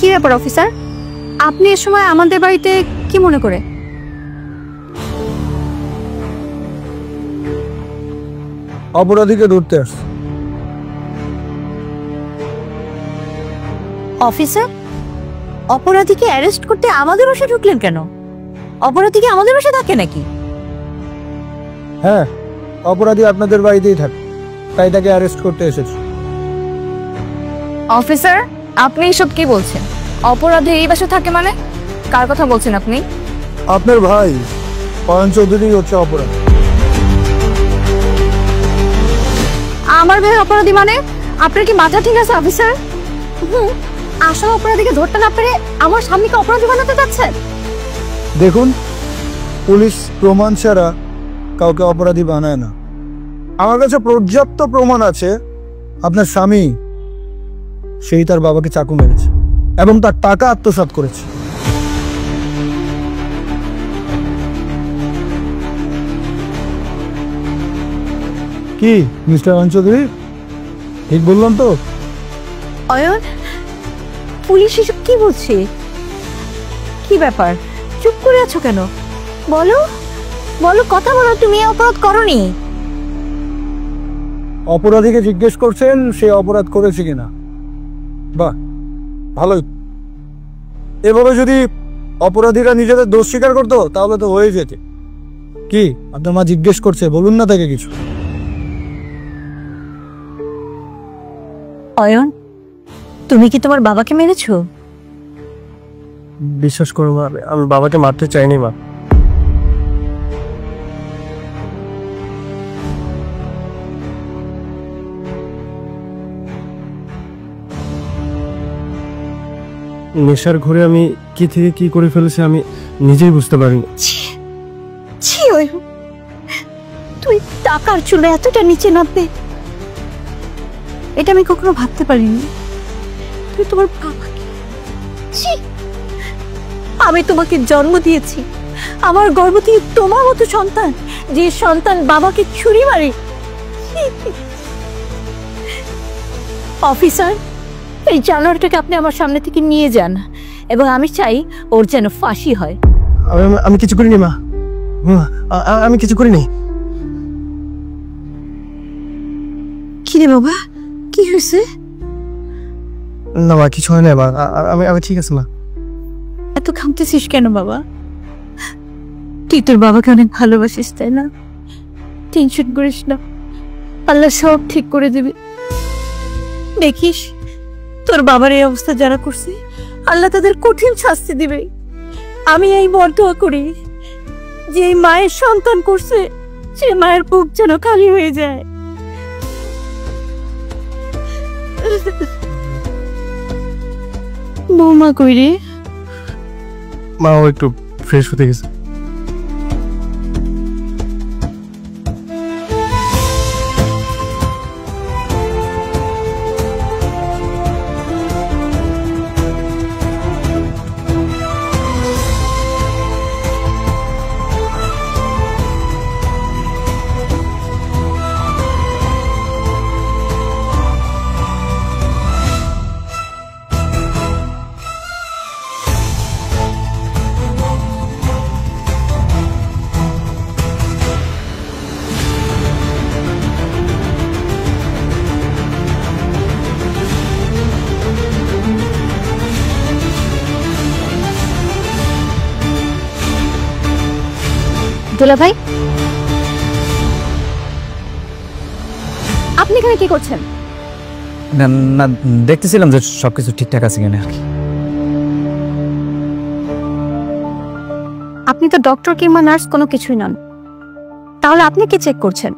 কি ব্যাপার অফিসার, আপনি এ সময় আমাদের বাড়িতে কি মনে করে? অপরাধীকে ধরতে আসছে। অফিসার, অপরাধীকে অ্যারেস্ট করতে আমাদের বাসায় ঢুকলেন কেন? অপরাধী কি আমাদের বাসায় থাকে নাকি? হ্যাঁ, অপরাধী আপনাদের বাড়িতেই থাকে, তাই তাকে অ্যারেস্ট করতে এসেছে। অফিসার, আপনি এসব কি বলছেন? অপরাধী এই বাসায় থাকে মানে? কার কথা বলছেন আপনি? আপনার ভাই অয়ন চৌধুরী হচ্ছে অপরাধী। আমার ভাই অপরাধী মানে? আপনার কি মাথা ঠিক আছে অফিসার? আসল অপরাধীকে ধরতে না পেরে আমার স্বামীকে অপরাধী বানাতে চাচ্ছেন? দেখুন, পুলিশ প্রমাণ ছাড়া কাউকে অপরাধী বানায় না। আমার কাছে পর্যাপ্ত প্রমাণ আছে আপনার স্বামী সেই তার বাবাকে চাকু মেরেছে এবং তার টাকা আত্মসাৎ করেছে। কি মিস্টার অয়ন চৌধুরী, ঠিক বললাম তো? অয়ন, পুলিশ এসব কি বলছে? কি ব্যাপার, চুপ করে আছো কেন? বলো বলো, কথা বলো। তুমি অপরাধ করনি। অপরাধীকে জিজ্ঞেস করছেন সে অপরাধ করেছে কিনা। বাহ, ভালোই। এভাবে যদি অপরাধীরা নিজেদের দোষ স্বীকার করতো তাহলে তো হয়ে যেত। কি আপনার মা জিজ্ঞেস করছে, বলুন না তাকে কিছু। অয়ন, তুমি কি তোমার বাবাকে মেরেছো? বিশ্বাস করো মা, আমি বাবাকে মারতে চাইনি মা। নেশার ঘরে আমি কি থেকে কি করে ফেলেছি আমি নিজেই বুঝতে পারিনি। ছি অয়ন, তুই টাকার চুলে এতটা নিচে নামবে এটা আমি কখনো ভাবতে পারিনি। তুই তোমার বাবাকে, ছি! আমি তোমাকে জন্ম দিয়েছি, আমার গর্ভ থেকে তোমার মতো সন্তান, যে সন্তান বাবাকে ছুরি মারে। অফিসার, এই জানোয়ারটাকে আপনি আমার সামনে থেকে নিয়ে যান এবং আমি চাই ওর যেন ফাঁসি হয়। আমি কিছু করিনি মা, আমি কিছু করিনি। কি রে বাবা, কি হয়েছে? না মা, কিছু হয় না মা, আমি ঠিক আছে মা। এত ঘামতেছিস কেন বাবা? তুই তোর বাবাকে অনেক ভালোবাসিস তাই না? টেনশন করিস না, আল্লাহ সব ঠিক করে দেবে। দেখিস, তোর বাবার এই অবস্থা যারা করছে আল্লাহ তাদের কঠিন শাস্তি দিবে। আমি এই বরদোয়া করি যে এই মায়ের সন্তান করছে সে মায়ের বুক যেন খালি হয়ে যায়। বৌমা কই রে? মা ও একটু ফ্রেশ হতে গেছে। দুলা ভাই, আপনি এখানে কি করছেন? না না, দেখতেছিলাম যে সবকিছু ঠিকঠাক আছে কিনা। আপনি তো ডক্টর কিংবা নার্স কোনো কিছুই নন, তাহলে আপনি কি চেক করছেন?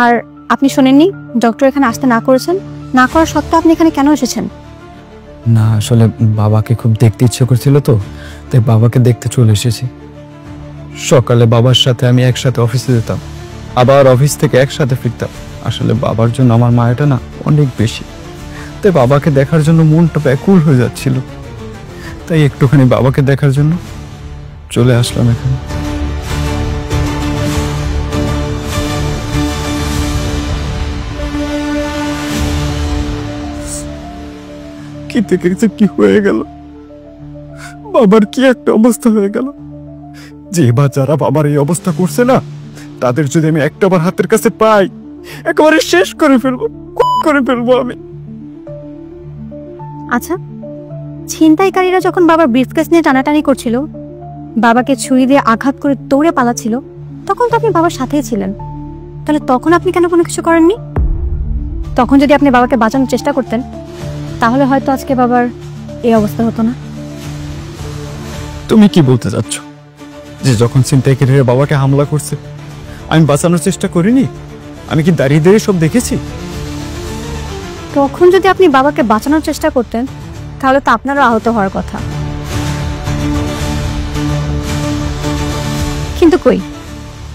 আর আপনি শোনেননি ডক্টর এখানে আসতে না করেছেন? না করার সত্ত্বেও আপনি এখানে কেন এসেছেন? না, আসলে বাবাকে খুব দেখতে ইচ্ছে করছিল তো, তাই বাবাকে দেখতে চলে এসেছি। সকালে বাবার সাথে আমি একসাথে অফিসে যেতাম, আবার অফিস থেকে একসাথে ফিরতাম। আসলে বাবার জন্য আমার মায়াটা না অনেক বেশি, তাই বাবাকে দেখার জন্য মনটা ব্যাকুল হয়ে যাচ্ছিল। তাই একটুখানি বাবাকে দেখার জন্য চলে আসলাম এখানে। কি থেকে কি হয়ে গেল, বাবার কি একটা অবস্থা হয়ে গেল, যে বা যারা বাবার এই অবস্থা করছে না, তাদের যদি আমি একটাবার হাতের কাছে পাই, একেবারে শেষ করে ফেলবো আমি। আচ্ছা, ছিনতাইকারীরা যখন বাবার ব্রিফকেস নিয়ে টানাটানি করছিল, বাবাকে ছুরি দিয়ে আঘাত করে দৌড়ে পালাচ্ছিল, তখন তো আপনি বাবার সাথেই ছিলেন। তাহলে তখন আপনি কেন কোনো কিছু করেননি? তখন যদি আপনি বাবাকে বাঁচানোর চেষ্টা করতেন, তাহলে হয়তো আজকে বাবার এই অবস্থা হতো না। তুমি কি বলতে চাচ্ছ, যে যখন ছিনতাইকারীরা বাবাকে হামলা করছে আমি বাঁচানোর চেষ্টা করিনি? আমি কি দাঁড়িয়ে দাঁড়িয়ে সব দেখেছি? তখন যদি আপনি বাবাকে বাঁচানোর চেষ্টা করতেন, তাহলে তো আপনারও আহত হওয়ার কথা। কিন্তু কই,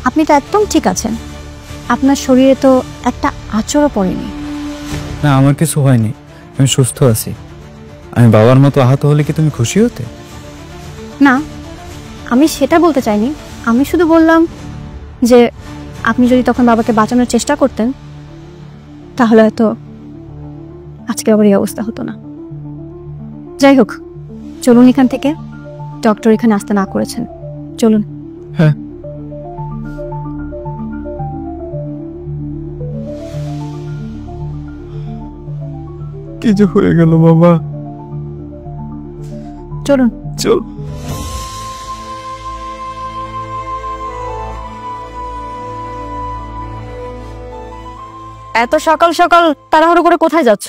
আপনি তো একদম ঠিক আছেন, আপনার শরীরে তো একটা আঁচড়ও পড়েনি। না, আমার কিছু হয়নি, আমি সুস্থ আছি। আমি বাবার মতো আহত হলে কি তুমি খুশি হতে? না, আমি সেটা বলতে চাইনি। আমি শুধু বললাম যে আপনি যদি তখন বাবাকে বাঁচানোর চেষ্টা করতেন, তাহলে হয়তো আজকে আবার এই অবস্থা হতো না। যাই হোক, চলুন এখান থেকে, ডক্টর এখানে আসতে না করেছেন, চলুন। হ্যাঁ, কি যে হয়ে গেল বাবা, চলুন। চল। এত সকাল সকাল তাড়াহুড়ো করে কোথায় যাচ্ছ?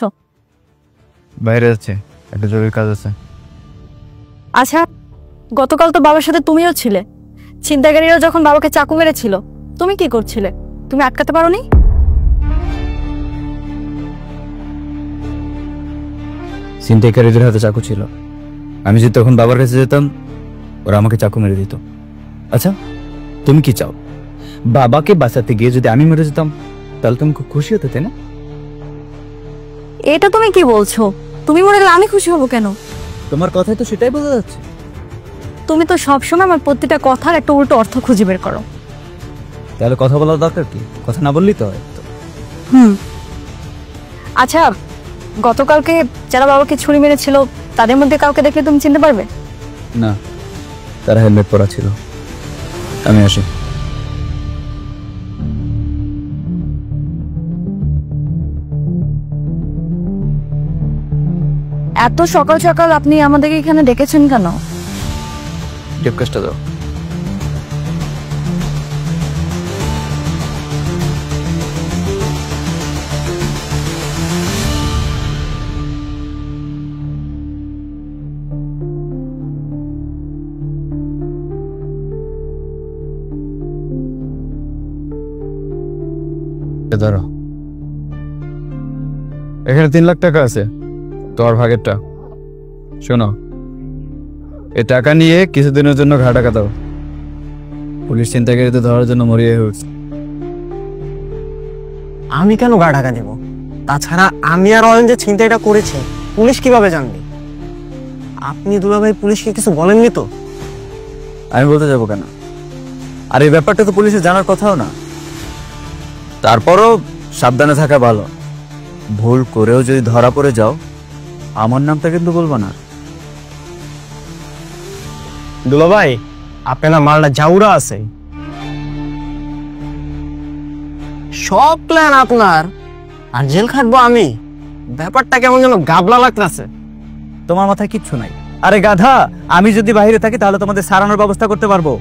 বাইরে আছে, একটা জরুরি কাজ আছে। আচ্ছা, গতকাল তো বাবার সাথে তুমিও ছিলে। ছিনতাইকারীরা যখন বাবাকে চাকু মেরেছিল, তুমি কি করছিলে? তুমি আটকাতে পারোনি? ছিনতাইকারীদের হাতে চাকু ছিল, আমি যদি তখন বাবার কাছে যেতাম, ওরা আমাকে চাকু মেরে দিত। আচ্ছা, তুমি কি চাও, বাবাকে বাঁচাতে গিয়ে যদি আমি মরে যেতাম, তাহলে তুমি খুব খুশি হতে, তাই না? এটা তুমি কি বলছো? তুমি মরে গেলে আমি খুশি হব কেন? তোমার কথাই তো সেটাই বোঝা যাচ্ছে। তুমি তো সবসময় আমার প্রতিটা কথার একটা উল্টো অর্থ খুঁজে বের করো। তাহলে কথা বলার দরকার কি? কথা না বললেই তো হয়। আচ্ছা, গতকালকে যারা বাবাকে ছুরি মেরেছিল, তাদের মধ্যে কাউকে দেখলে তুমি চিনতে পারবে? না, তারা হেলমেট পরা ছিল। আমি আসি। এত সকাল সকাল আপনি আমাদেরকে এখানে ডেকেছেন কেন? টেপ কাজটা দাও। ধরো, এখানে 3 লাখ টাকা আছে, তোমার ভাগেরটা। শোনো, এই টাকা নিয়ে কিছুদিনের জন্য ঘাড় টাকা দাও। পুলিশ ছিনতাইকারীতে ধরার জন্য মরিয়া হচ্ছে। আমি কেন গা ঢাকা দেব? তাছাড়া আমি আর অয়ন যে ছিনতাইটা করেছি, পুলিশ কিভাবে জানবে? আপনি দুলাভাই পুলিশকে কিছু বলেননি তো? আমি বলতে যাবো কেন? আর এই ব্যাপারটা তো পুলিশের জানার কথাও না। তারপরও সাবধানে থাকা ভালো। ভুল করেও যদি ধরা পড়ে যাও, আমার নামটা কিন্তু বলবো না। দুলাভাই, আপনার মালটা জাউরা আছে, সব প্ল্যান আপনার, আর জেল খাটবো আমি। ব্যাপারটা কেমন যেন গাবলা লাগতেছে। তোমার মাথায় কিচ্ছু নাই। আরে গাধা, আমি যদি বাইরে থাকি তাহলে তোমাদের সারানোর ব্যবস্থা করতে পারবো,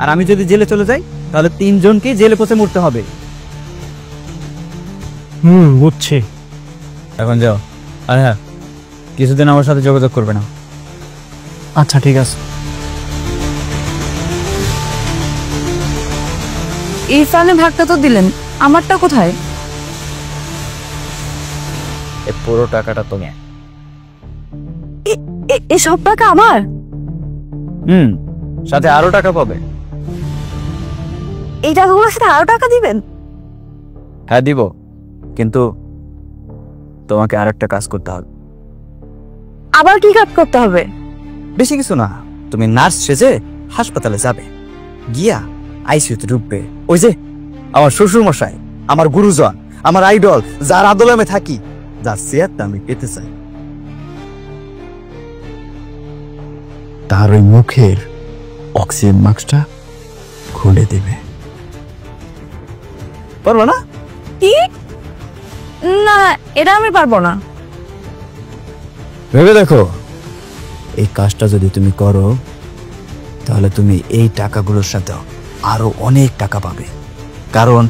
আর আমি যদি জেলে চলে যাই তাহলে 3 জনকেই জেলে পচে মরতে হবে। বুঝছি। এখন যাও। আর হ্যাঁ, কিছুদিন আমার সাথে যোগাযোগ করবে না। আচ্ছা, ঠিক আছে। এই ফাইলে ভাগটা তো দিলেন, আমারটা কোথায়? এই পুরো টাকাটা তুমি। এই সব টাকা আমার? সাথে আরো টাকা পাবে। এই টাকাগুলোর সাথে আরো টাকা দিবেন? হ্যাঁ দিব, কিন্তু তোমাকে আরেকটা কাজ করতে হবে। আবার কি কাজ করতে হবে? বেশি কিছু না, তুমি নার্স সেজে হাসপাতালে যাবে, গিয়া আইসিইউতে ঢুকবে। ওই যে আমার শ্বশুর মশাই, আমার গুরুজন, আমার আইডল, যার আদলে আমি থাকি, যার চেয়ারটা আমি পেতে চাই তার ওই মুখের অক্সিজেন মাস্কটা খুলে দেবে। পারবো না? কি? না, এটা আমি পারবো না। ভেবে দেখো, এই কাজটা যদি তুমি করো তাহলে তুমি এই টাকাগুলোর সাথে আরো অনেক টাকা পাবে, কারণ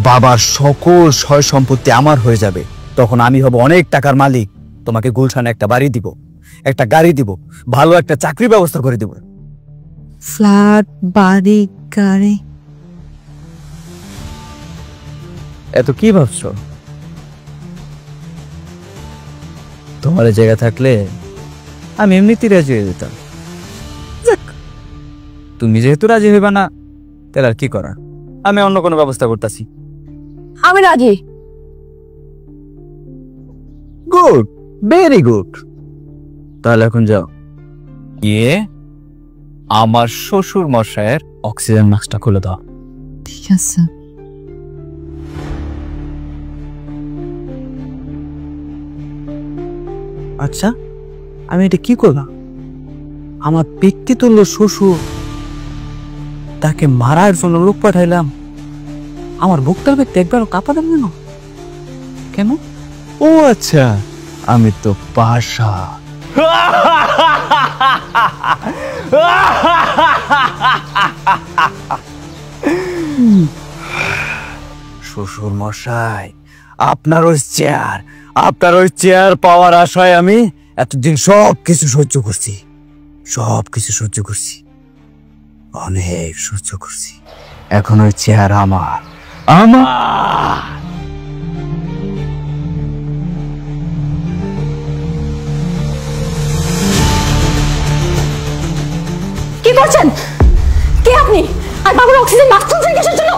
বাবার সকল সয় সম্পত্তি আমার হয়ে যাবে। তখন আমি হব অনেক টাকার মালিক। তোমাকে গুলশানে একটা বাড়ি দিব, একটা গাড়ি দিব, ভালো একটা চাকরির ব্যবস্থা করে দিব। ফ্ল্যাট, বাড়ি, গাড়ি, এত কি ভাবছো? তোমার জায়গা থাকলে আমি এমনিতেই রাজি হয়ে যেতাম। তুমি যেহেতু রাজি হইবা না, তাহলে আর কি করার, আমি অন্য কোনো ব্যবস্থা করতেছি। আমি রাজি। Good, very good. তাহলে এখন যাও, গিয়ে আমার শ্বশুর মশাইয়ের অক্সিজেন মাস্কটা খুলে দাও। ঠিক আছে। আচ্ছা, আমি এটা কি করলাম? আমার ব্যক্তিতুল্য শ্বশুর, তাকে মারার জন্য লোক পাঠাইলাম। আমার বুকটার ব্যক্তি একবারও কাঁপা দেন কেন? কেন? ও আচ্ছা, আমি তো পাশা। শ্বশুর মশাই, আপনার ওই চেয়ার পাওয়ার আশায় আমি এতদিন সব কিছু সহ্য করছি, অনেক সহ্য করছি। এখন ওই চেয়ার আমার। কি করছেন? কে আপনি? আর বাবার অক্সিজেন মাস্ক তুলছেন কিসের জন্য?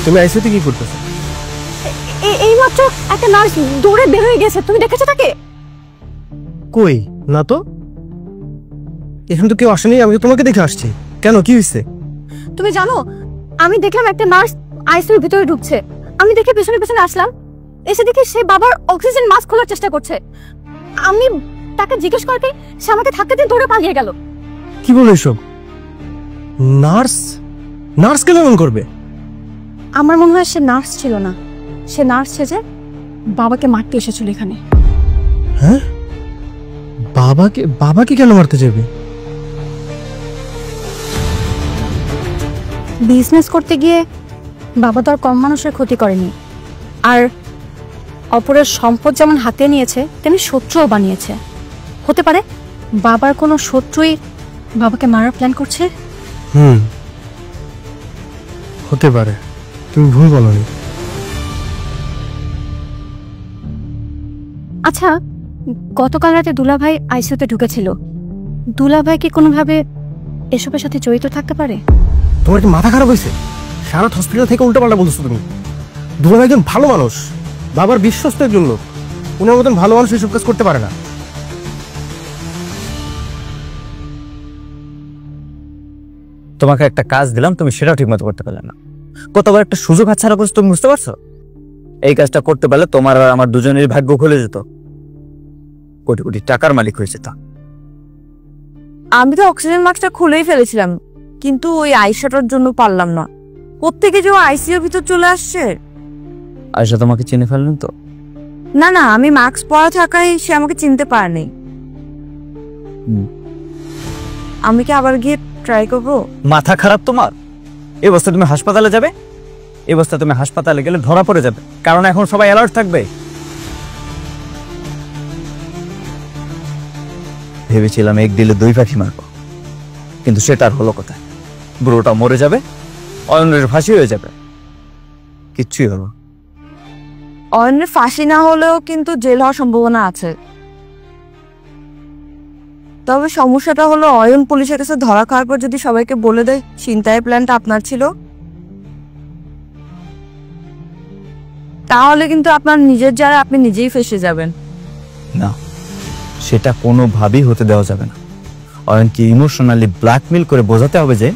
তুমি আইসিইউতে কি করতেছো? এই মাত্র একটা নার্স দৌড়ে বের হয়ে গেছে, তুমি দেখেছো তাকে? কই না তো, এখন তো কেউ আসেনি, আমি তো তোমাকে দেখে আসছি। কেন, কি হয়েছে? তুমি জানো, আমি দেখলাম একটা নার্স আইসিইউর ভিতরে ঢুকছে। আমি দেখে পেছনে পেছনে আসলাম, এসে দেখি সে বাবার অক্সিজেন মাস্ক খোলার চেষ্টা করছে। আমি তাকে জিজ্ঞেস করতে সে আমাকে ধাক্কা দিয়ে দৌড়ে পালিয়ে গেল। কি বলো এসব? নার্স কেন এমন করবে? আমার মনে হয় সে নার্স ছিল না, সে নার্স সেজে বাবাকে মারতে এসেছিল এখানে। হ্যাঁ, বাবাকে কেন মারতে যাবে? বিজনেস করতে গিয়ে বাবা তো আর কম মানুষের ক্ষতি করেনি, আর অপরের সম্পদ যেমন হাতে নিয়েছে তেমনি শত্রুও বানিয়েছে। হতে পারে বাবার কোনো শত্রুই বাবাকে মারার প্ল্যান করছে। হতে পারে, তুমি ভুল বলনি। আচ্ছা, গতকাল রাতে দুলাভাই আইসিইউতে ঢুকেছিল, দুলাভাই কি কোনোভাবে এসবের সাথে জড়িত থাকতে পারে? তোমার কি মাথা খারাপ হয়েছে? সারা হসপিটাল থেকে উল্টোপাল্টা বলছো তুমি। দুলাভাই একজন ভালো মানুষ, বাবার বিশ্বস্ত একজন লোক। উনার মতন ভালো মানুষ এসব কাজ করতে পারে না। তোমাকে একটা কাজ দিলাম, তুমি সেটাও ঠিক মতো করতে পারলে না। কতবার একটা সুযোগ হাতছাড়া করছো, তুমি বুঝতে পারছো? এই কাজটা করতে পারলে তোমার আর আমার দুজনের ভাগ্য খুলে যেত, কোটি কোটি টাকার মালিক হয়েছে। তা আমি তো অক্সিজেন মাস্কটা খুলেই ফেলেছিলাম, কিন্তু ওই আয়শাটার জন্য পারলাম না। কোত্থেকে যে আইসিইউর ভিতর চলে আসছে। আয়শা তোমাকে চিনে ফেললেন তো? না না, আমি মাস্ক পরা থাকায় সে আমাকে চিনতে পারেনি। আমি কি আবার গিয়ে ট্রাই করবো? মাথা খারাপ তোমার? এই অবস্থা তুমি হাসপাতালে যাবে? এই অবস্থা তুমি হাসপাতালে গেলে ধরা পড়ে যাবে, কারণ এখন সবাই অ্যালার্ট থাকবে। ভেবেছিলাম এক দিলে দুই পাখি মারবো, কিন্তু সেটা আর হলো কোথায়? বুড়োটা মরে যাবে, অয়নের ফাঁসি হয়ে যাবে, কিচ্ছুই হলো। অয়নের ফাঁসি না হলেও কিন্তু জেল হওয়ার সম্ভাবনা আছে। তবে সমস্যাটা হলো, অয়ন পুলিশের কাছে ধরা খাওয়ার পর যদি সবাইকে বলে দেয় ছিনতাইয়ের প্ল্যানটা আপনার ছিল, তাহলে কিন্তু আপনার নিজের যারা আপনি নিজেই ফেঁসে যাবেন। না, সেটা কোনোভাবেই হতে দেওয়া যাবে না। অয়নকে ইমোশনালি ব্ল্যাকমেল করে বোঝাতে হবে যে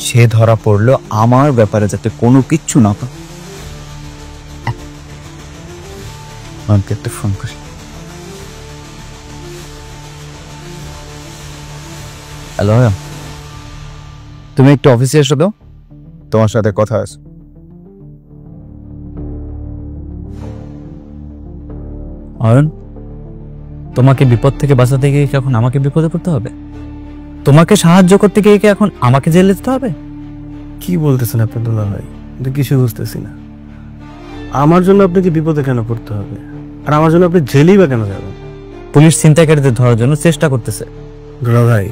সে ধরা পড়লো আমার ব্যাপারে যাতে কোনো কিচ্ছু না পায়। অয়নকে একটা ফোন করি। হ্যালো অয়ন, তুমি একটু অফিসে এসো তো, তোমার সাথে কথা আছে। অয়ন তোমাকে বিপদ থেকে বাঁচাতে গিয়ে কি এখন আমাকে বিপদে পড়তে হবে? তোমাকে সাহায্য করতে গিয়ে কি এখন আমাকে জেলে যেতে হবে? কি বলতেছেন আপনি দুলা ভাই? কিছু বুঝতেছি না। আমার জন্য আপনাকে বিপদে কেন পড়তে হবে, আর আমার জন্য আপনি জেলেই বা কেন যাবেন? পুলিশ ছিনতাইকারীদের ধরার জন্য চেষ্টা করতেছে। দুলা ভাই,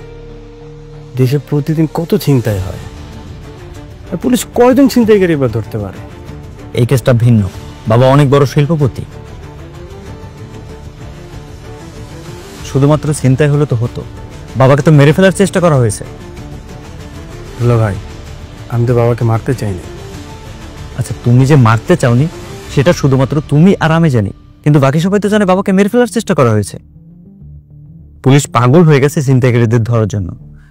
দেশে প্রতিদিন কত ছিনতাই হয়, আর পুলিশ কয়জন ছিনতাইকারী বা ধরতে পারে? এই কেসটা ভিন্ন। বাবা অনেক বড় শিল্পপতি, শুধুমাত্র ছিনতাই হলে তো হতো, বাবাকে তো মেরে ফেলার চেষ্টা করা হয়েছে। দুলা ভাই, আমি তো বাবাকে মারতে চাইনি। আচ্ছা, তুমি যে মারতে চাওনি সেটা শুধুমাত্র তুমি আর আমি জানি, কিন্তু বাকি সবাই তো জানে বাবাকে মেরে ফেলার চেষ্টা করা হয়েছে। পুলিশ পাগল হয়ে গেছে ছিনতাইকারীদের ধরার জন্য।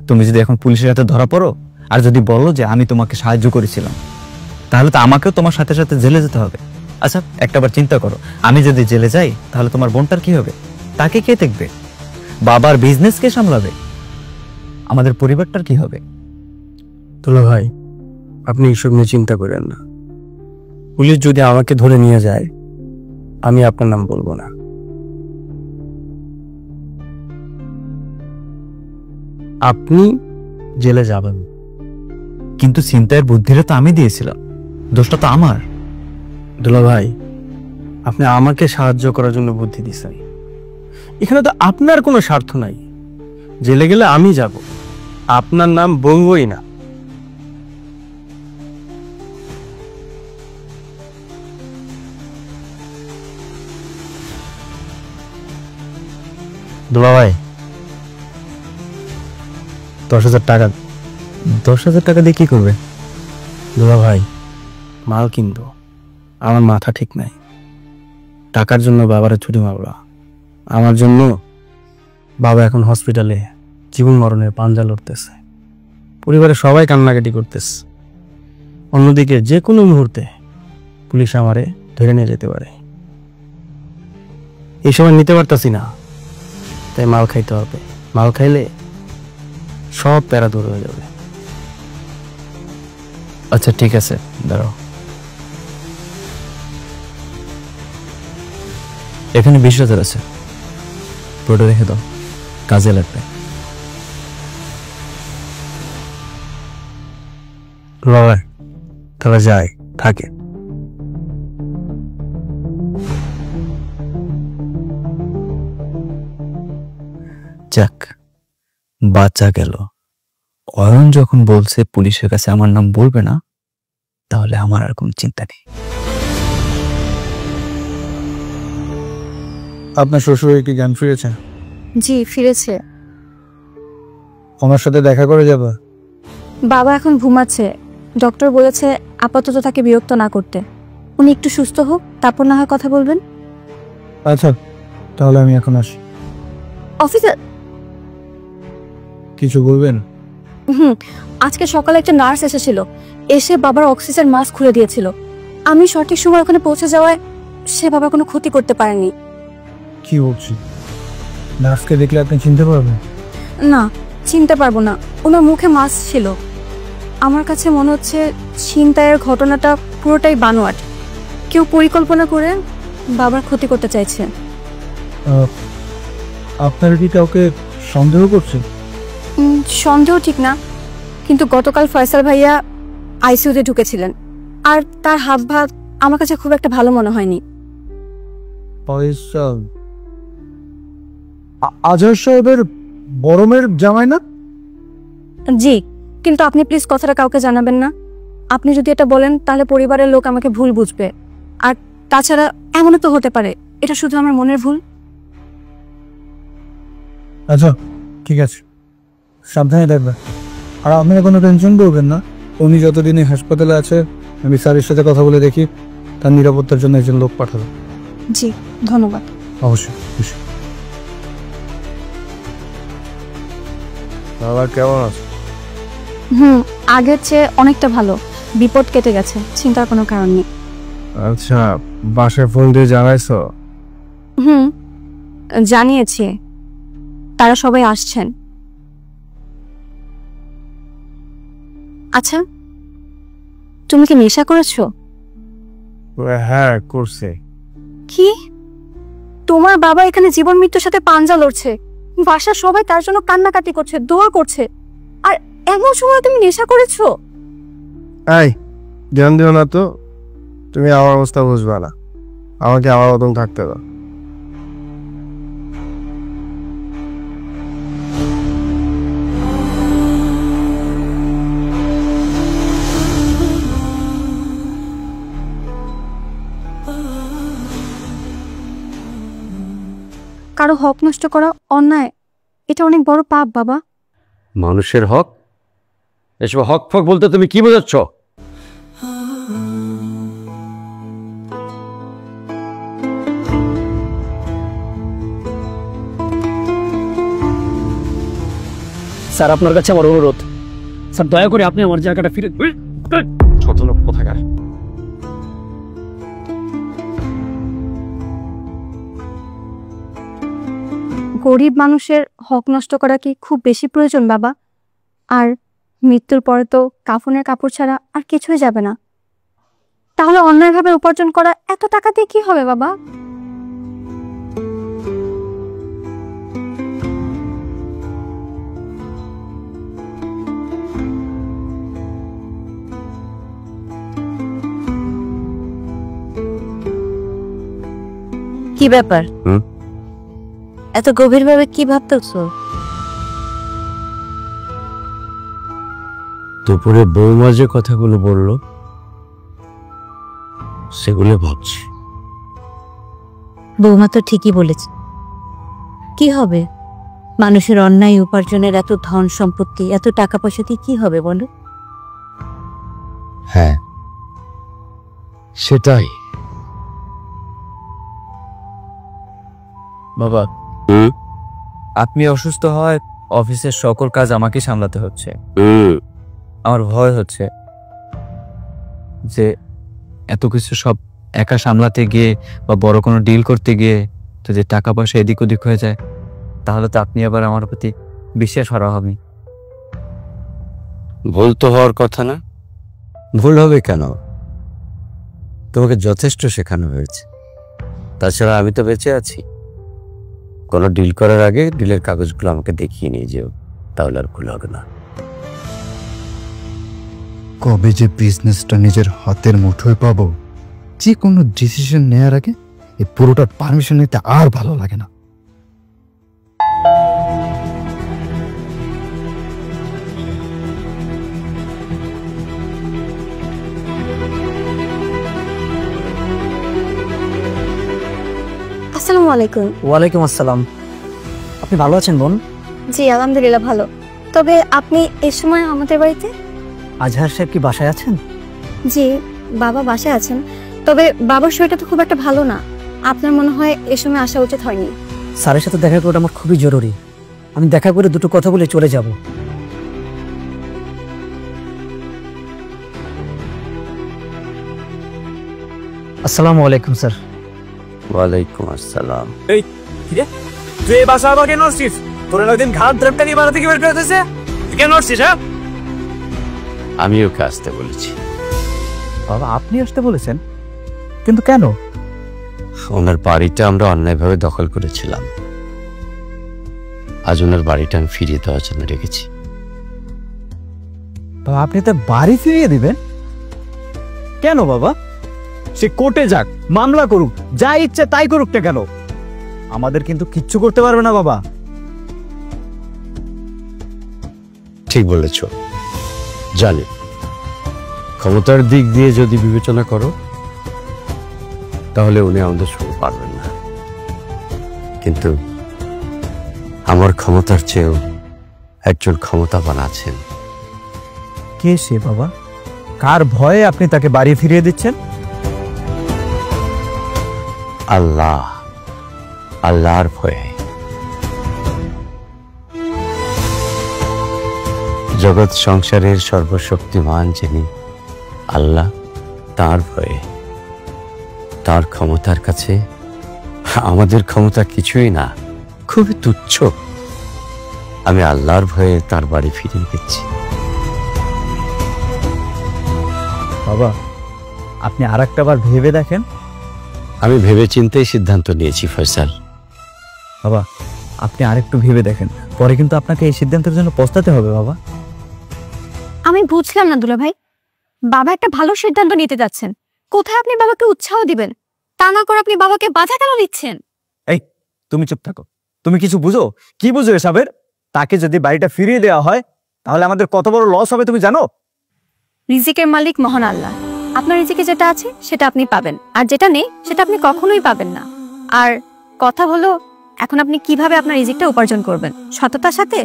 তুমি যদি এখন পুলিশের হাতে ধরা পড়ো আর যদি বলো যে আমি তোমাকে সাহায্য করেছিলাম, তাহলে তো আমাকেও তোমার সাথে সাথে জেলে যেতে হবে। আচ্ছা, একটাবার চিন্তা করো, আমি যদি জেলে যাই তাহলে তোমার বোনটার কি হবে? তাকে কে দেখবে? বাবার বিজনেস কে সামলাবে? আমাদের পরিবারটার কি হবে? দুলা ভাই, আপনি এইসব নিয়ে চিন্তা করেন না। পুলিশ যদি আমাকে ধরে নিয়ে যায়, আমি আপনার নাম বলবো না। আপনি জেলে যাবেন। কিন্তু ছিনতাইয়ের বুদ্ধিটা তো আমি দিয়েছিলাম, দোষটা তো আমার। দুলা ভাই, আপনি আমাকে সাহায্য করার জন্য বুদ্ধি দিছেন, এখানে তো আপনার কোনো স্বার্থ নাই। জেলে গেলে আমি যাব, আপনার নাম বলবই না। দুলা ভাই, 10,000 টাকা। 10,000 টাকা দিয়ে কি করবে? দুলা ভাই, মাল কিনবো। আমার মাথা ঠিক নাই। টাকার জন্য বাবারে ছুটি মারবা। আমার জন্য বাবা এখন হসপিটালে জীবন মরণের পাঞ্জা লড়তেছে। পরিবারের সবাই কান্নাকাটি করতেছে। অন্যদিকে যে কোনো মুহূর্তে পুলিশ আমারে ধরে নিয়ে যেতে পারে। এই সময় নিতে পারতাছি না, তাই মাল খাইতে হবে। মাল খাইলে সব প্যারা দূর হয়ে যাবে। আচ্ছা ঠিক আছে, দাঁড়াও। এখানে 20,000 আছে, পুরোটা রেখে দাও, কাজে লাগবে। বাবা তাহলে যায় থাকে। যাক, বাচ্চা গেল। অয়ন যখন বলছে পুলিশের কাছে আমার নাম বলবে না, তাহলে আমার আর কোনো চিন্তা নেই। আপনার শ্বশুরের কি জ্ঞান ফিরেছে? জি, ফিরেছে। ওনার সাথে দেখা করে যাবা? বাবা এখন ঘুমাচ্ছে, ডক্টর বলেছে আপাতত তাকে বিরক্ত না করতে। উনি একটু সুস্থ হোক, তারপর না হয় কথা বলবেন। আচ্ছা, তাহলে আমি এখন আসি। অফিসে কিছু বলবেন? আজকে সকালে একটা নার্স এসেছিল, এসে বাবার অক্সিজেন মাস্ক খুলে দিয়েছিল। আমি সঠিক সময় ওখানে পৌঁছে যাওয়ায় সে বাবার কোনো ক্ষতি করতে পারেনি। কি বলছি? নার্সকে দেখলে আপনি চিনতে পারবেন? না, চিনতে পারবো না, ওনার মুখে মাস্ক ছিল। আমার কাছে মনে হচ্ছে ছিনতাইয়ের ঘটনাটা পুরোটাই বানোয়াট। কেউ পরিকল্পনা করে বাবার ক্ষতি করতে চাইছে। আপনারা কি কাউকে সন্দেহ করছেন? সন্দেহ ঠিক না, কিন্তু গতকাল ফয়সাল ভাইয়া আইসিইউতে ঢুকেছিলেন, আর তার হাব ভাব আমার কাছে খুব একটা ভালো মনে হয়নি। ফয়সাল আজহার সাহেবের বড়মের জামাই না? জি, কিন্তু আপনি প্লিজ কথাটা কাউকে জানাবেন না। আপনি যদি এটা বলেন তাহলে পরিবারের লোক আমাকে ভুল বুঝবে, আর তাছাড়া এমনও তো হতে পারে এটা শুধু আমার মনের ভুল। আচ্ছা ঠিক আছে, সাবধানে থাকবে। আর আপনারা কোনো টেনশন করবেন না, উনি যতদিন হাসপাতালে আছে আমি স্যারের সাথে কথা বলে দেখি, তার নিরাপত্তার জন্য একজন লোক পাঠাবো। জি, ধন্যবাদ। অবশ্যই। বাবা কেমন আছে? আগের চেয়ে অনেকটা ভালো, বিপদ কেটে গেছে, চিন্তার কোনো কারণ নেই। আচ্ছা, বাসায় ফোন দিয়ে জানাইছো? জানিয়েছি, তারা সবাই আসছেন। আচ্ছা, তুমি কি নেশা করেছো? হ্যাঁ করছে। কি? তোমার বাবা এখানে জীবন মৃত্যুর সাথে পাঞ্জা লড়ছে, বাসার সবাই তার জন্য কান্নাকাটি করছে, দোয়া করছে, আর এমন সময় তুমি নেশা করেছো? এই ধ্যান দিও না তো, তুমি আমার অবস্থা বুঝবা না, আমাকে আমার মতন থাকতে দাও। কারো হক নষ্ট করা অন্যায়, এটা অনেক বড় পাপ বাবা। মানুষের হক? এসব হক ফক বলতে তুমি কি বোঝাচ্ছ? স্যার আপনার কাছে আমার অনুরোধ, স্যার দয়া করে আপনি আমার জায়গাটা ফিরে। ছোট লোক কোথাকার। গরিব মানুষের হক নষ্ট করা কি খুব বেশি প্রয়োজন বাবা? আর মৃত্যুর পরে তো কাফনের কাপড় ছাড়া আর কিছুই যাবে না, তাহলে অন্যায়ভাবে উপার্জন করা এত টাকা দিয়ে কি হবে বাবা? কি ব্যাপার? এত গভীরভাবে কি ভাবতেছো? দুপুরে বৌমা যে কথাগুলো বলল সেগুলো ভাবছি। বৌমা তো ঠিকই বলেছে। কি হবে? মানুষের অন্যায় উপার্জনের এত ধন সম্পত্তি, এত টাকা পয়সা দিয়ে কি হবে বলো? হ্যাঁ সেটাই। বাবা, আপনি অসুস্থ হয় অফিসের সকল কাজ আমাকে সামলাতে হচ্ছে। আমার ভয় হচ্ছে যে এত কিছু সব একা সামলাতে গিয়ে বা বড় কোনো ডিল করতে গিয়ে তো যে টাকা পয়সা এদিক ওদিক হয়ে যায়, তাহলে তো আপনি আবার আমার প্রতি বিশ্বাস হারা হবেন। ভুল তো হওয়ার কথা না। ভুল হবে কেন? তোমাকে যথেষ্ট শেখানো হয়েছে। তাছাড়া আমি তো বেঁচে আছি। কোনো ডিল করার আগে ডিলের কাগজগুলো আমাকে দেখিয়ে নিয়ে যেও, তাহলে আর ভুল হবে না। কবে যে বিজনেসটা নিজের হাতের মুঠোয় পাবো, যে কোনো ডিসিশন নেওয়ার আগে এই পুরোটার পারমিশন নিতে আর ভালো লাগে না। আসসালামু আলাইকুম। ওয়ালাইকুম আসসালাম। আপনি ভালো আছেন বোন? জি আলহামদুলিল্লাহ ভালো। তবে আপনি এই সময় আমাদের বাড়িতে? আজহার সাহেব কি বাসায় আছেন? জি বাবা বাসায় আছেন, তবে বাবার শরীরটা তো খুব একটা ভালো না, আপনার মনে হয় এ সময় আসা উচিত হয়নি। স্যারের সাথে দেখা করাটা আমার খুবই জরুরি, আমি দেখা করে দুটো কথা বলে চলে যাব। আসসালামু আলাইকুম স্যার। ওয়ালাইকুম আসসালাম। তুই এই বাসা আবার কেন আসছিস? তোর একদিন ঘাট দ্রপটা নিয়ে বাড়া থেকে বের করে দিয়েছে, কেন আসছিস? হ্যাঁ আমি ওকে আসতে বলেছি। বাবা আপনি আসতে বলেছেন, কিন্তু কেন? ওনার বাড়িটা আমরা অন্যায়ভাবে দখল করেছিলাম, আজ ওনার বাড়িটা আমি ফিরিয়ে দেওয়ার জন্য রেখেছি। বাবা আপনি তো বাড়ি ফিরিয়ে দিবেন কেন? বাবা সে কোর্টে যাক, মামলা করুক, যা ইচ্ছে তাই করুক না কেন, আমাদের কিন্তু কিচ্ছু করতে পারবে না বাবা। ঠিক বলেছ, জানি ক্ষমতার দিক দিয়ে যদি বিবেচনা করো তাহলে উনি আমাদের সঙ্গে পারবেন না, কিন্তু আমার ক্ষমতার চেয়েও একজন ক্ষমতাবান আছেন। কে সে বাবা? কার ভয়ে আপনি তাকে বাড়ি ফিরিয়ে দিচ্ছেন? আল্লাহ, আল্লাহর ভয়ে। জগৎ সংসারের সর্বশক্তিমান যিনি আল্লাহ, তার ভয়ে, তার ক্ষমতার কাছে আমাদের ক্ষমতা কিছুই না, খুবই তুচ্ছ। আমি আল্লাহর ভয়ে তার বাড়ি ফিরিয়ে দিচ্ছি। বাবা, আপনি আর একটা বার ভেবে দেখেন। আমি ভেবে চিন্তেই সিদ্ধান্ত নিয়েছি ফয়সাল। বাবা, আপনি আরেকটু ভেবে দেখেন, পরে কিন্তু আপনাকে এই সিদ্ধান্তের জন্য পস্তাতে হবে বাবা। আমি বুঝলাম না দুলা ভাই, বাবা একটা ভালো সিদ্ধান্ত নিতে যাচ্ছেন, কোথায় আপনি বাবাকে উৎসাহ দিবেন, তা না করে আপনি বাবাকে বাধা কেন দিচ্ছেন? এই, তুমি চুপ থাকো। তুমি কিছু বুঝো? কি বুঝো এসবের? তাকে যদি বাড়িটা ফিরিয়ে দেওয়া হয় তাহলে আমাদের কত বড় লস হবে তুমি জানো? রিজিকের মালিক মহান আল্লাহ। আপনার রিজিকে যেটা আছে সেটা আপনি পাবেন, আর যেটা নেই সেটা আপনি কখনোই পাবেন না। আর কথা হলো, এখন আপনি কিভাবে আপনার রিজিকটা উপার্জন করবেন, সততার সাথে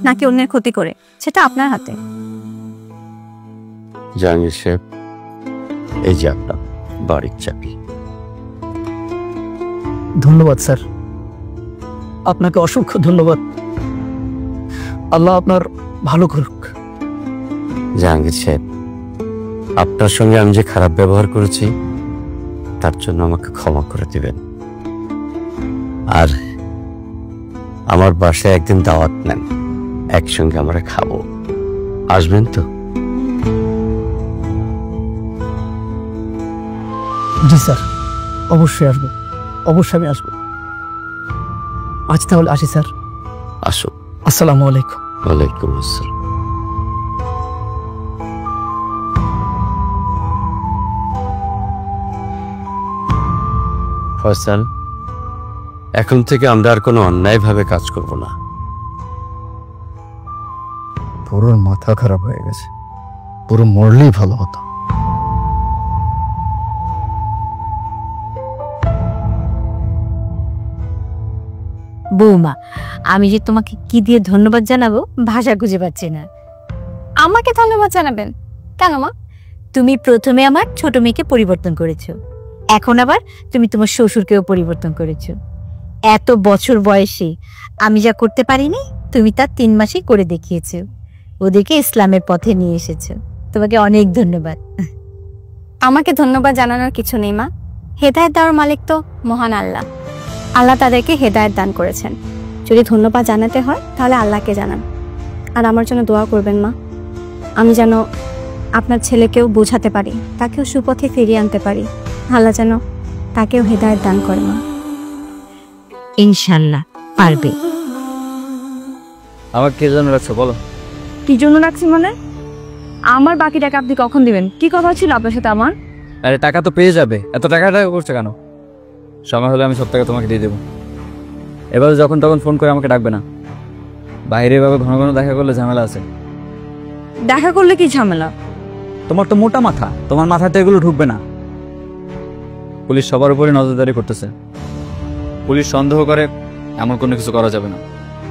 নাকি অন্যের ক্ষতি করে, সেটা আপনার হাতে। জাহাঙ্গীর সাহেব, এই যে আপনার বাড়ির চাবি। ধন্যবাদ স্যার, আপনাকে অসংখ্য ধন্যবাদ। আল্লাহ আপনার ভালো করুক। জাহাঙ্গীর সাহেব, আপনার সঙ্গে আমি যে খারাপ ব্যবহার করেছি তার জন্য আমাকে ক্ষমা করে দিবেন। আর আমার বাসায় একদিন দাওয়াত নেন, একসঙ্গে আমরা খাবো, আসবেন তো? জি স্যার, অবশ্যই আসবো, অবশ্যই আমি আসবো। আজ তাহলে আসি স্যার। আসুন। আসসালামু আলাইকুম। ওয়ালাইকুম আসসালাম। ফয়সাল, এখন থেকে আমরা আর কোনো অন্যায়ভাবে কাজ করব না। পুরো মাথা খারাপ হয়ে গেছে, পুরো মরলেই ভালো হতো। বৌমা, আমি যে তোমাকে কি দিয়ে ধন্যবাদ জানাবো ভাষা খুঁজে পাচ্ছি না। আমাকে ধন্যবাদ জানাবেন কেন মা? তুমি প্রথমে আমার ছোট মেয়েকে পরিবর্তন করেছো, এখন আবার তুমি তোমার শ্বশুরকেও পরিবর্তন করেছো। এত বছর বয়সে আমি যা করতে পারিনি তুমি তা 3 মাসে করে দেখিয়েছো, ওদেরকে ইসলামের পথে নিয়ে এসেছো। তোমাকে অনেক ধন্যবাদ। আমাকে ধন্যবাদ জানানোর কিছু নেই মা, হেদায়েত দেওয়ার মালিক তো মহান আল্লাহ। আল্লাহ তাদেরকে হেদায়েত দান করেছেন। যদি ধন্যবাদ জানাতে হয় তাহলে আল্লাহকে জানান। আর আমার জন্য দোয়া করবেন মা, আমি যেন আপনার ছেলেকেও বোঝাতে পারি, তাকেও সুপথে ফিরিয়ে আনতে পারি। আল্লাহ যেন তাকেও হেদায়েত দান করে মা। ইনশাআল্লাহ পারবে। আমার কে জন্য রাখছো বলো? কি জন্য রাখছি মানে? আমার বাকি টাকা আপনি কখন দিবেন? কি কথা ছিল আপনার সাথে আমার? আরে টাকা তো পেয়ে যাবে, এত টাকা করছে কেন? সময় হলে আমি সব টাকা তোমাকে দিয়ে দেবো। এবার যখন তখন ফোন করে আমাকে ডাকবে না। বাইরে এভাবে ঘন ঘন দেখা করলে ঝামেলা আছে। দেখা করলে কি ঝামেলা? তোমার তো মোটা মাথা, তোমার মাথাতে এগুলো ঢুকবে না। পুলিশ সবার উপরে নজরদারি করতেছে, পুলিশ সন্দেহ করে এমন কোনো কিছু করা যাবে না।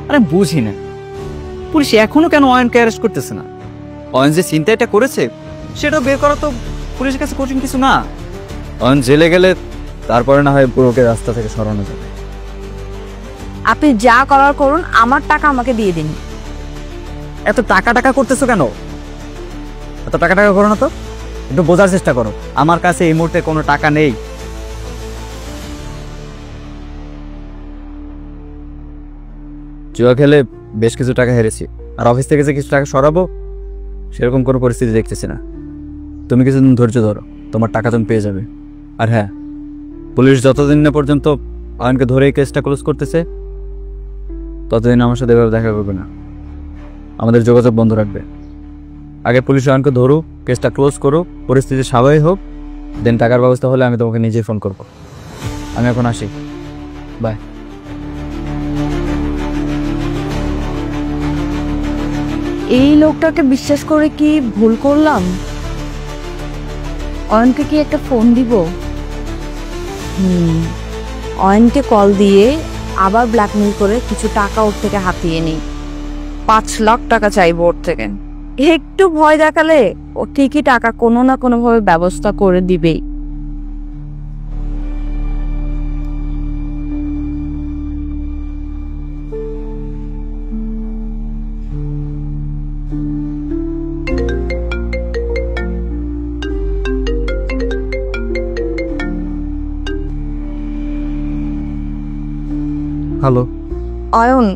আরে বুঝি না, পুলিশ এখনো কেন অয়নকে অ্যারেস্ট করতেছে না? অয়ন যে চিন্তাটা করেছে সেটা বের করা তো পুলিশের কাছে কঠিন কিছু না। অয়ন জেলে গেলে তারপরে না হয় পুরোকে রাস্তা থেকে সরানো যাবে। আপনি যা করার করুন, আমার টাকা আমাকে দিয়ে দিন। এত টাকা টাকা করতেছো কেন? এত টাকা টাকা করো না তো, একটু বোঝার চেষ্টা করো। আমার কাছে এই মুহূর্তে কোনো টাকা নেই। জুয়া খেলে বেশ কিছু টাকা হেরেছি, আর অফিস থেকে যে কিছু টাকা সরাবো সেরকম কোনো পরিস্থিতি দেখতেছি না। তুমি কিছুদিন ধৈর্য ধরো, তোমার টাকা তুমি পেয়ে যাবে। আর হ্যাঁ, পুলিশ যতদিন না পর্যন্ত অয়নকে ধরে এই কেসটা ক্লোজ করতেছে ততদিন আমার সাথে এভাবে দেখা করবে না, আমাদের যোগাযোগ বন্ধ রাখবে। আগে পুলিশ অয়নকে ধরুক, কেসটা ক্লোজ করুক, পরিস্থিতি স্বাভাবিক হোক, দেন টাকার ব্যবস্থা হলে আমি তোমাকে নিজেই ফোন করব। আমি এখন আসি, বাই। এই লোকটাকে বিশ্বাস করে কি ভুল করলাম? অয়নকে কি একটা ফোন দিব? অয়নকে কল দিয়ে আবার ব্ল্যাকমেল করে কিছু টাকা ওর থেকে হাতিয়ে নিই। 5 লাখ টাকা চাইবো ওর থেকে। একটু ভয় দেখালে ও ঠিকই টাকা কোনো না কোনো ভাবে ব্যবস্থা করে দিবেই। হ্যালো, অয়ন,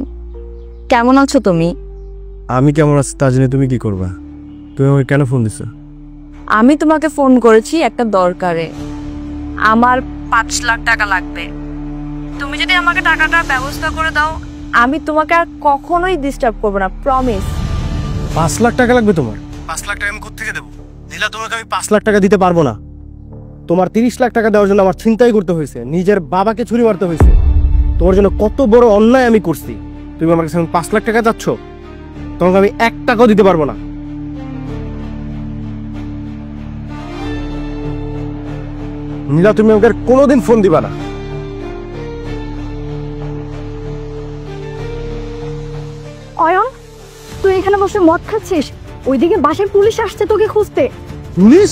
কেমন আছো তুমি? আমি কেমন আছি তা জেনে তুমি কি করবা? তুমি আমাকে কেন ফোন দিছো? আমি তোমাকে ফোন করেছি একটা দরকারে। আমার 5 লাখ টাকা লাগবে। তুমি যদি আমাকে টাকাটা ব্যবস্থা করে দাও, আমি তোমাকে আর কখনোই ডিস্টার্ব করবো না, প্রমিস। 5 লাখ টাকা লাগবে তোমার? 5 লাখ টাকা আমি কোত্থেকে দেবো? নীলা, তোমাকে আমি 5 লাখ টাকা দিতে পারবো না। তোমার 30 লাখ টাকা দেওয়ার জন্য আমার চিন্তাই করতে হয়েছে, নিজের বাবাকে ছুরি মারতে হয়েছে। তোমার জন্য কত বড় অন্যায় আমি করছি, তুমি আমার কাছে 5 লাখ টাকা চাচ্ছ? তোমাকে আমি 1 টাকাও দিতে পারবো না। নীলা, তুমি আমাকে আর কোনোদিন ফোন দিবা না। অয়ন, তুই এখানে বসে মদ খাচ্ছিস? ওইদিকে বাসায় পুলিশ আসছে তোকে খুঁজতে। পুলিশ?